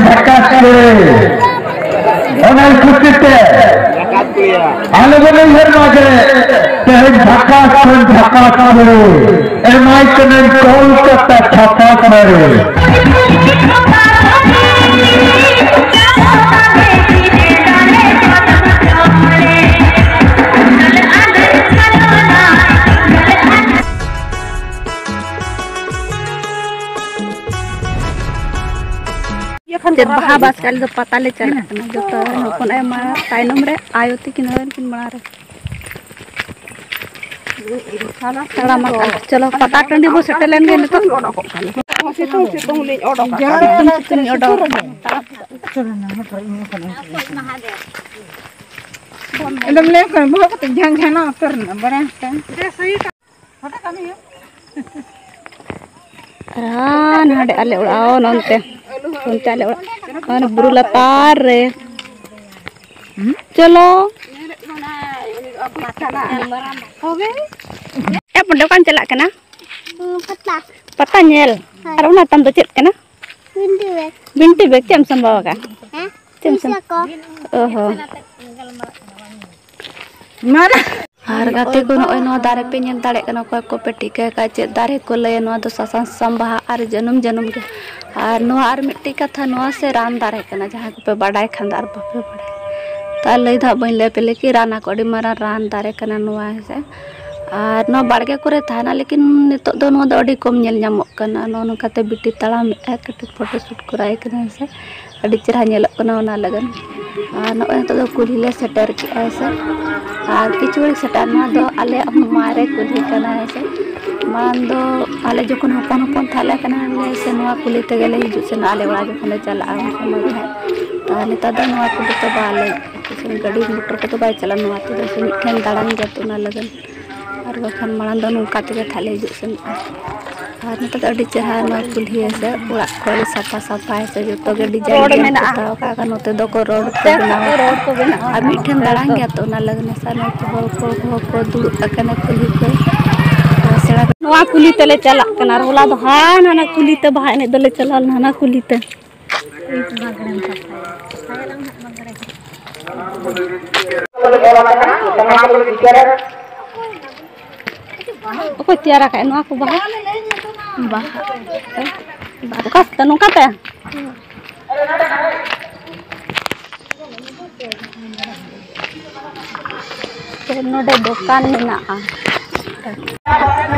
झकास ओनल खुशिते आले बने हर माजे तेरे झकास करे ए माइक ने कॉल करता झकास करे जब बहा बास कल तो पता ले चला जो तो नोकन ए मा ताइनम रे आयोती किन बना रे चलो पता टंडी बो सेटलेन गे नितो सितुं ले ओडो सितुं ओडो एकदम ले कर बो को जंग है ना कर ना बरा सही फटा कमी है रान हडे आले उड़ाओ नोंते चले और बुरुला पार रे चलो हो गए ए पंडे कान चला कना पता नेल और उना तम तो चेत कना बिंटी बेग चम संभव का चम सम ओहो मारा और गाते को नो दारे पे ñen दाड़े कना को पेटी के का चे दारे को ले नो तो सासान संभा और जन्म के और नो और मिट्टी कथा नो से रान दारे कना जहां पे बड़ाई खंदार बापे बड़े ता लई धा बइन ले पेले कि राना कोडी मारा रान दारे कना नो से और नो बाड़गे करे थाना लेकिन नितो दो नो अडी कम नेल ᱧᱟᱢᱚᱜ कना नो नकाते बिटी तळाम एक फोटो शूट कराय कना से अडी चेहरा नेलक कना ओना लगन और नो तो कुली ले सेटर की ऐसे और किचुड़ी सेटर ना दो आले मारे कुली कना ऐसे मान दो आले जखन हपन हपन थाले कना ले से नवा कुली ते गेले हिजु से आले वाला जखन चला समझ है ताले तदा नवा कुली तो बाले गाड़ी मोटर को तो बाय चला नवा तो से मिठन दाड़ान जतो ना लगन और बखन मानन दो नुका ते थाले हिजु से और नत अडी चेहरा नवा कुली से उड़ा खोले साफा साफा से जतो गे डिजाइन में बताओ का नते दो को रोड को बना आ मिठन दाड़ान जतो ना लगन सा न को दुड़ अकना कुली को नवा कुली तले चला कना होला दो हा नाना कुली ते बहा ने दले चला नाना कुली ते ओको तियारा का नवा को बहा का तनु काते तो नोडे दुकान मेना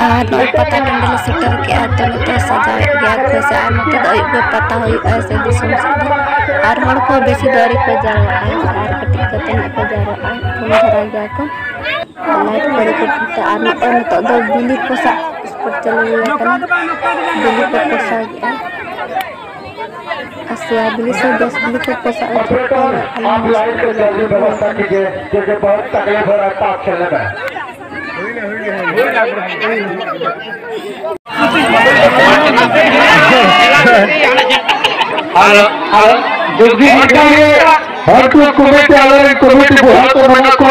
और पता टंडल सेटर के तो नते सजा गया से और नते दो पता होई ऐसे दिसम और हर को बेसी दरी को जावा और कटी कते न को जावा हम धरा गया को लाइट करे को और नते दो बिली पोसा स्पॉट चले गया कना बिली को पोसा गया आसिया बिली से 10 बिली को पोसा व्यवस्था कीजिए क्योंकि बहुत तकलीफ हो रहा है ताप चलने में हर कोई कमेटी आले कमेटी बहुत तो बना को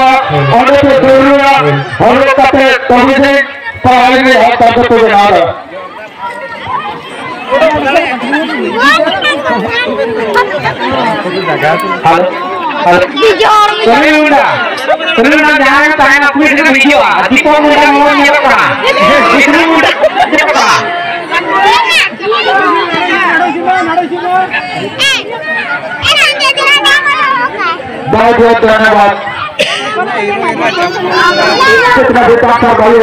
और तो जरूरी और कते कमेटी पाले में हाथ आगे तो बना रहा Terima jangan tanya aku ini video di muda mau nyapa itu muda nyapa बहुत धन्यवाद कितना बेटा भाई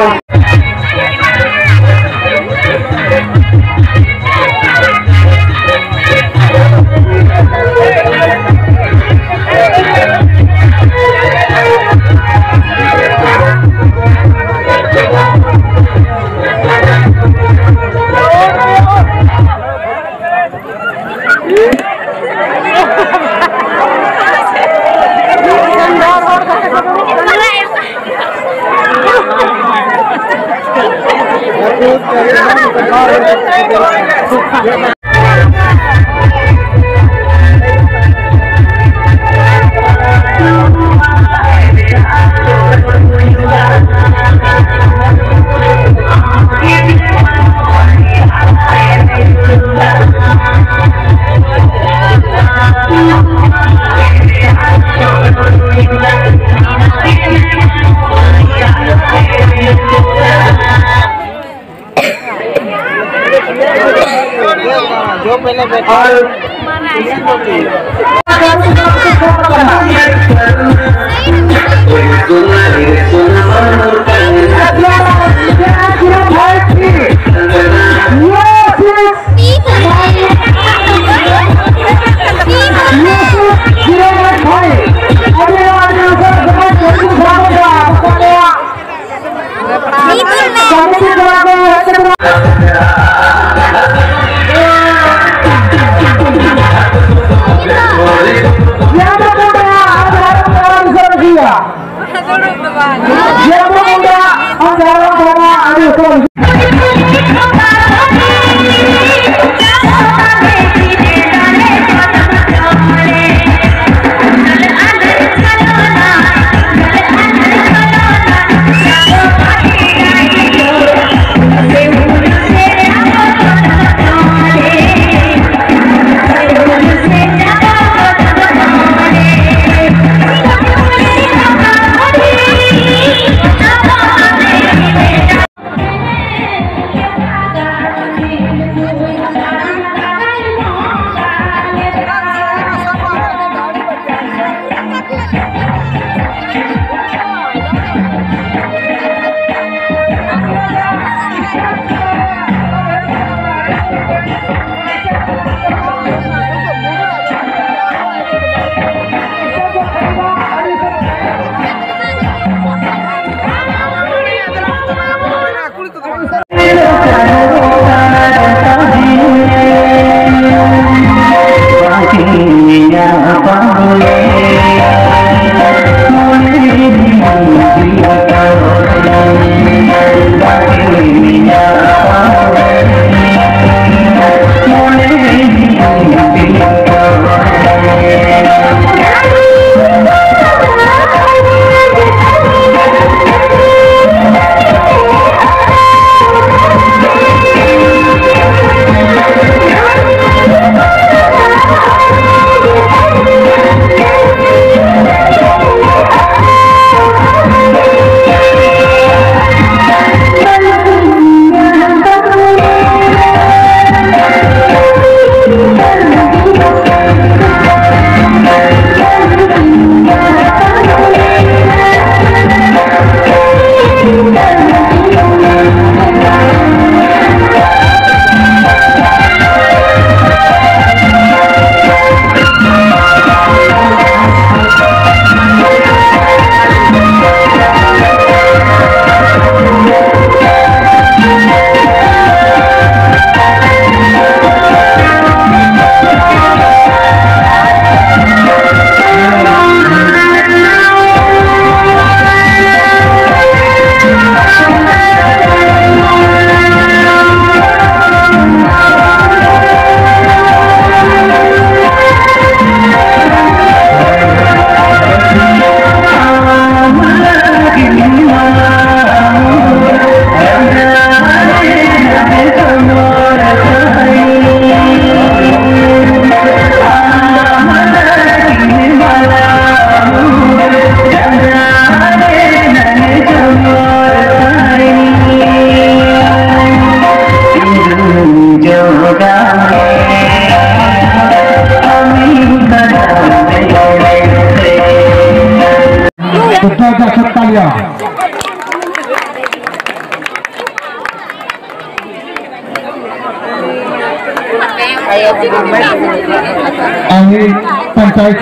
आगे पंचायत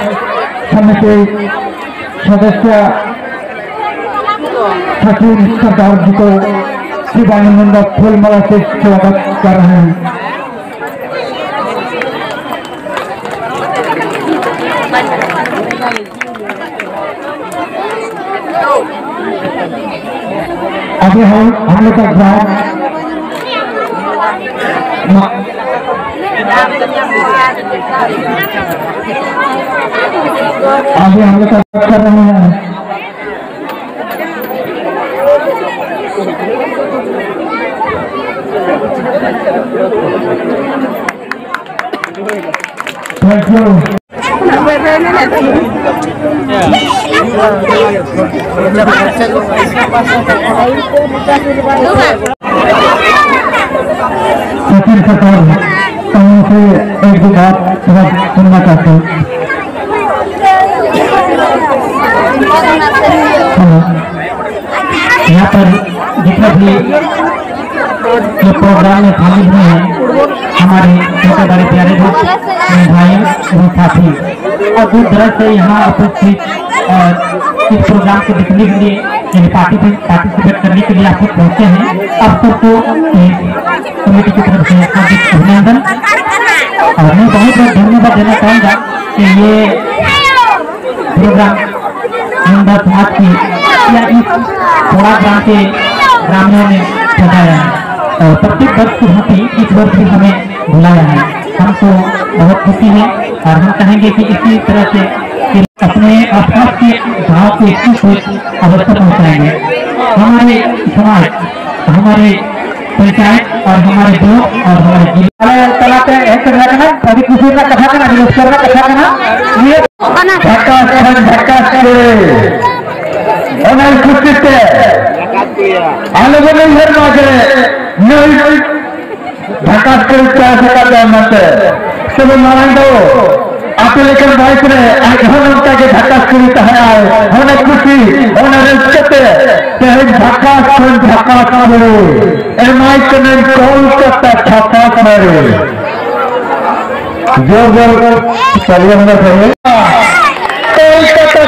समिति सदस्य सचिन सरदार जी को शिवानंद फूलमाला से स्वागत कर रहे हैं। अभी हम लोग का ग्राम आगे हम लोग कर रहे हैं। Thank you. सचिन सरकार आपसे एक दो बात सुनना चाहते हैं। यहाँ पर जितना भी ये प्रोग्राम में शामिल हुए हैं हमारे छोटे बड़े प्यारे दोस्त भाई एवं साथी और दूर दराज से यहाँ उपस्थित और इस प्रोग्राम को देखने के लिए पार्टिसिपेट करने के लिए आप लोग पहुँचे हैं। आप सबको कमेटी की तरफ से हार्दिक अभिनंदन और मैं बहुत बहुत धन्यवाद देना चाहूँगा कि ये प्रोग्राम मुंडा समाज की या इस थोड़ा ग्राम के ग्रामीणों ने सजाया है और प्रत्येक वर्ष की भांति इस वर्ष भी हमें बुलाया है। हमको बहुत खुशी है और हम चाहेंगे कि इसी तरह से अपने आसपास के गाँव को इसकी सोच अवश्य पहुँचाएंगे। हमारे समाज, हमारे पंचायत और हमारे दोस्त और हमारे जिले चलाते हैं कभी किसी का कथा करना विरोध का कथा करना ये धक्का आपके लेकर बाइक में घंटा के धक्का करता है होने खुशी होने रिश्ते धक्का मेरे माइक ने कॉल करता छक्का मेरे जोर जोर चलिए होना चाहिए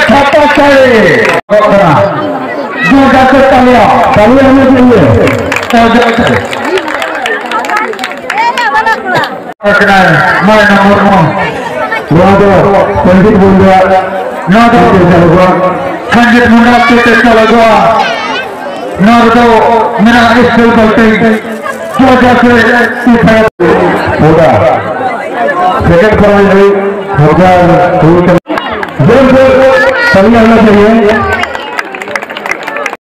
छक्का करे जो जाकर तालिया होना चाहिए मैं नंबर पंडित बोल रहा ना तो संगीत मुन्ना के चला ना तो मेरा स्कूल बोलते जो जैसे होगा सेकंड होगा सही होना चाहिए।